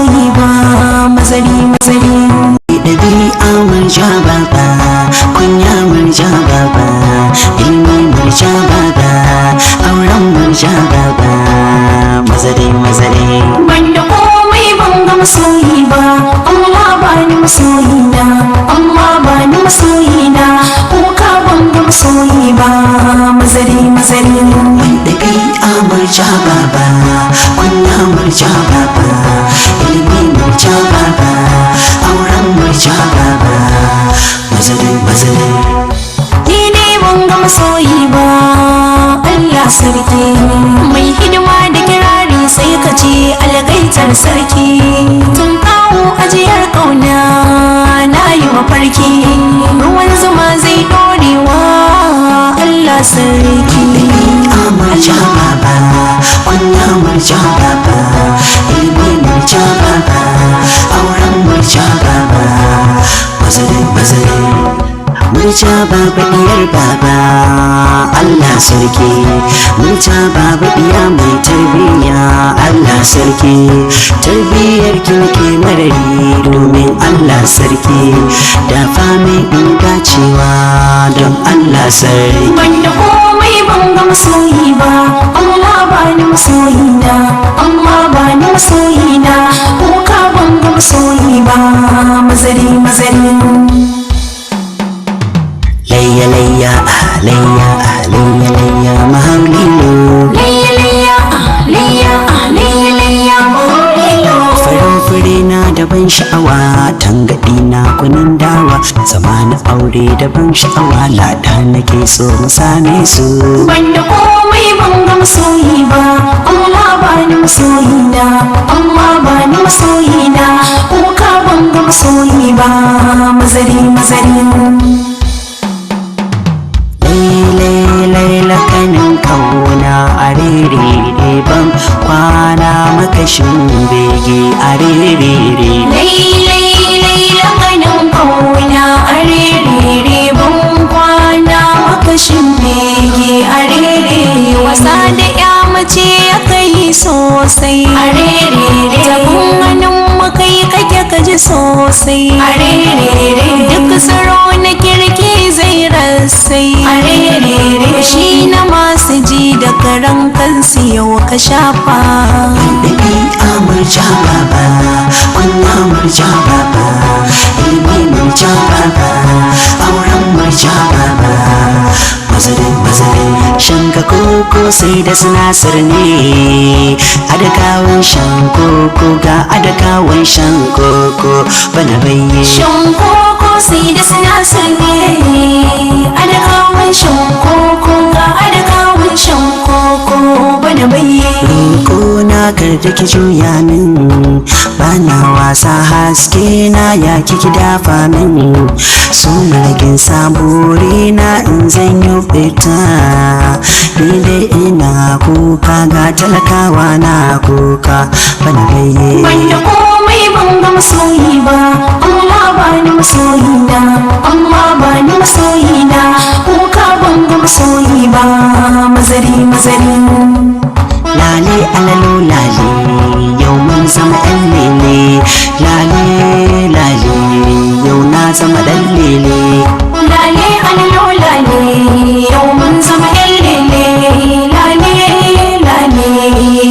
masoyi ba, mazari mazari. Ɗabi'a murja baba, kunya murja baba, ilimi murja baba, auren murja baba, mazari mazari. Banda komai ban ga masoyi ba, Allah bani masoyi na, Allah bani masoyi na, kuka ban ga masoyi ba, mazari mazari. Ɗabi'a murja baba, kunya murja baba, ilimi murja baba, auren murja baba, mazari mazari. Ni ne ban ga masoyi ba, Allah sarki, mai hidima da kirari sai ka ce algaitar sarki. Tun kawo ajiyar kauna na yi mafarki, ruwan zuma zai dorewa Allah sarki. Murja baba, kunya murja baba, ilimi murja baba, auren murja baba, mazari mazari. Murja baba diyar baba, Allah sarki. Murja baba diya mai tarbiyya, Allah sarki. Tarbiyyar ki nake marari domin Allah sarki. Da famin in dacewa don Allah sarki. Banda komai ban ga masoyi ba, Allah bani masoyi na, Allah bani masoyi na, kuka ban ga masoyi ba, mazari mazari. Layya layya layya layya layya mahaulilo. Layya layya layya layya layya mahaulilo. Farin fure na da ban sha'awa, tangaɗi na kunin dawa, zama na aure da ban sha'awa, lada nake so mu same su. Banda komai ban ga masoyi ba, Allah bani masoyi na, Allah bani masoyi na, kuka ban ga masoyi ba, mazari mazari. Laila kanin kauna a rere ban kwana makashin bege a rere. Laila kanin kauna a rere ban kwana makashin bege a rere. Wasa da ya mace ya kai sosai a rere. Zabun hannun makai kake kaji sosai a rere. Duk tsaro na kirki zai rasai a rere. Shi na masu ji da karan kansu yau ka shafa. Ɗabi'a murja baba, kunya murja baba, ilimi murja baba, auren murja baba, mazari mazari. Shanka koko sai da sinasir ne, adakawan shan koko ga adakawan shan koko bana bayye. Shan koko sai da sinasir ne, adakawan shan koko ga adakawan shan koko bana bayye. Roko na kar da ki juya min, bana wasa haske na ya kiki dafa min. So maragin sabori na in zan yi fita, ni dai ina kuka ga talakawa na kuka bana bayye. Banda komai ban ga masoyi ba, Allah bani masoyi na, Allah bani masoyi na, kuka ban ga masoyi ba, mazari mazari. Lale alalo lale, yau mun zama ɗan lele. Lale lale, yau na zama ɗan lele. Lale alalo lale, yau mun zama ɗan lele. Lale lale,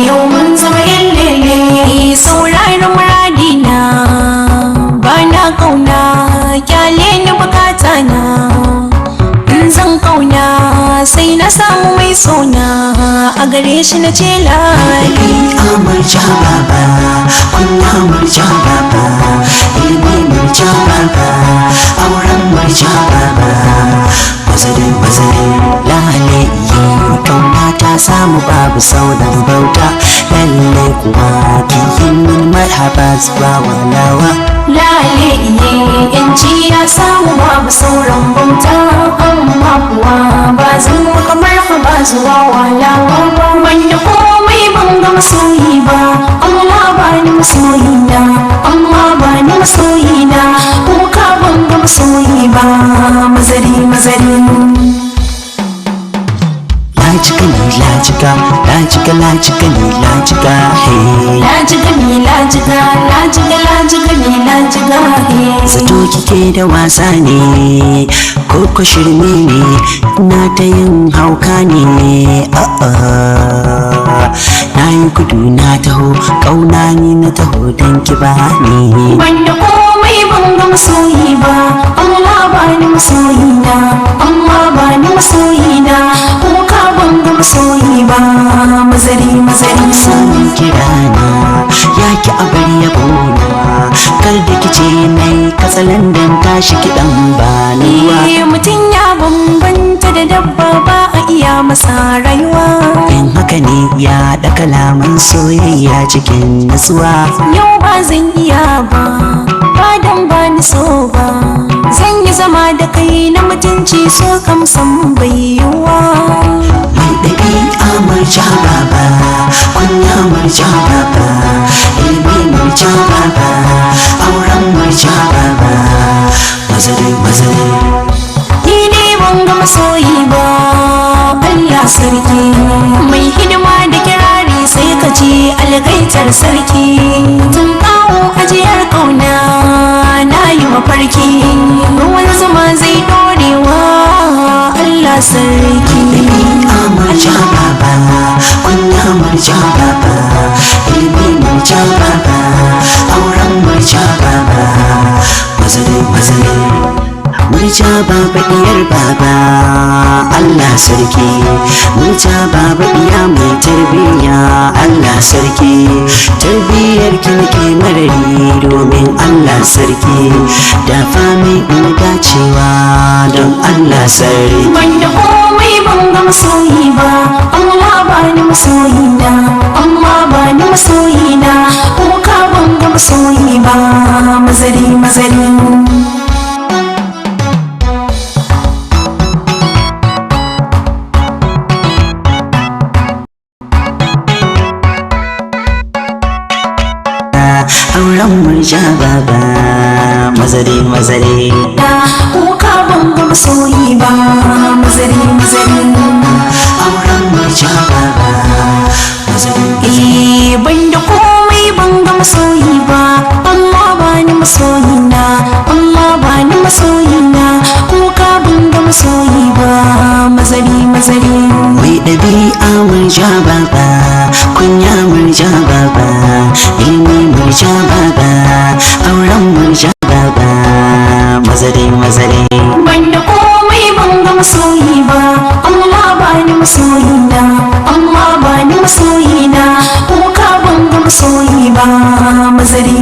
yau mun zama ɗan lele. Sauraron muradina, bana kauna, kyale ni bukata na. In zan kauna sai na samu mai sona, a gare shi na ce lali. Murja baba, kunya murja baba, ilimi murja baba, auren murja baba, mazari mazari. Lale yi kauna ta samu babu sauran bauta, lalle kuwa kiyin min marhaba zuwa walawa. Lale iye yanci ya samu babu sauran bauta, amma kuwa ba zan kamar ba zuwa walawa. Banda komai ban ga masoyi ba, Allah bani masoyi na, Allah bani masoyi na, kuka ban ga masoyi ba, mazari mazari. Lajika ni lajika, lajika lajika ni lajika, hey. Lajika ni lajika, lajiga ne lajiga zato kike da wasa ne ko ko shirme ne na ta yin hauka ne na yi gudu na taho kauna ni na taho don ki ba ni banda komai ban ga masoyi ba Allah ba ni masoyi na Allah ba ni masoyi na ko ka ban ga masoyi ba mazari samun kirana ya ki a bari ya bona kar da kice nai katsalandan tashi kiɗan ba ni wa mutum ya bambanta da dabba ba a iya masa rayuwa in haka ne ya da kalaman soyayya cikin nutsuwa yau ba zan iya ba dan ba ni so ba zan yi zama da kai na mutunci so kam san bai yiwa mai ɗabi'a murja baba kunya murja baba ilimi murja baba auren murja baba mazari ni ne ban ga masoyi ba Allah sarki mai hidima da kirari sai ka ce algaitar sarki tun kawo ajiyar kauna na yi mafarki ruwan zuma zai dorewa Allah sarki murja baba kunya murja baba ilimi murja baba auren murja baba mazari murja baba diyar baba Allah sarki murja baba diya mai tarbiyya Allah sarki tarbiyyar ki nake marari domin Allah sarki da fami in dacewa don Allah sarki banda komai ban ga masoyi ba Allah ba ni masoyi na Allah ba ni masoyi na ko ka ban ga masoyi ba mazari auren murja baba mazari da ko ka ban ga masoyi ba mazari auren murja baba mazari banda komai ban ga masoyi ba Allah ba ni masoyi na Allah ba ni masoyi na ko ka ban ga masoyi ba mazari mai ɗabi'a murja baba kunya murja baba ilimi murja baba auren murja baba mazari banda komai ban ga masoyi ba Allah ba ni masoyi na Allah ba ni masoyi na ko ka ban ga masoyi ba mazari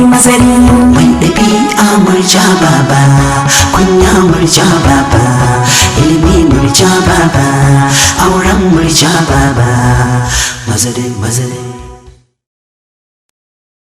mai ɗabi'a murja baba kunya murja baba ilimi murja baba auren murja baba mazari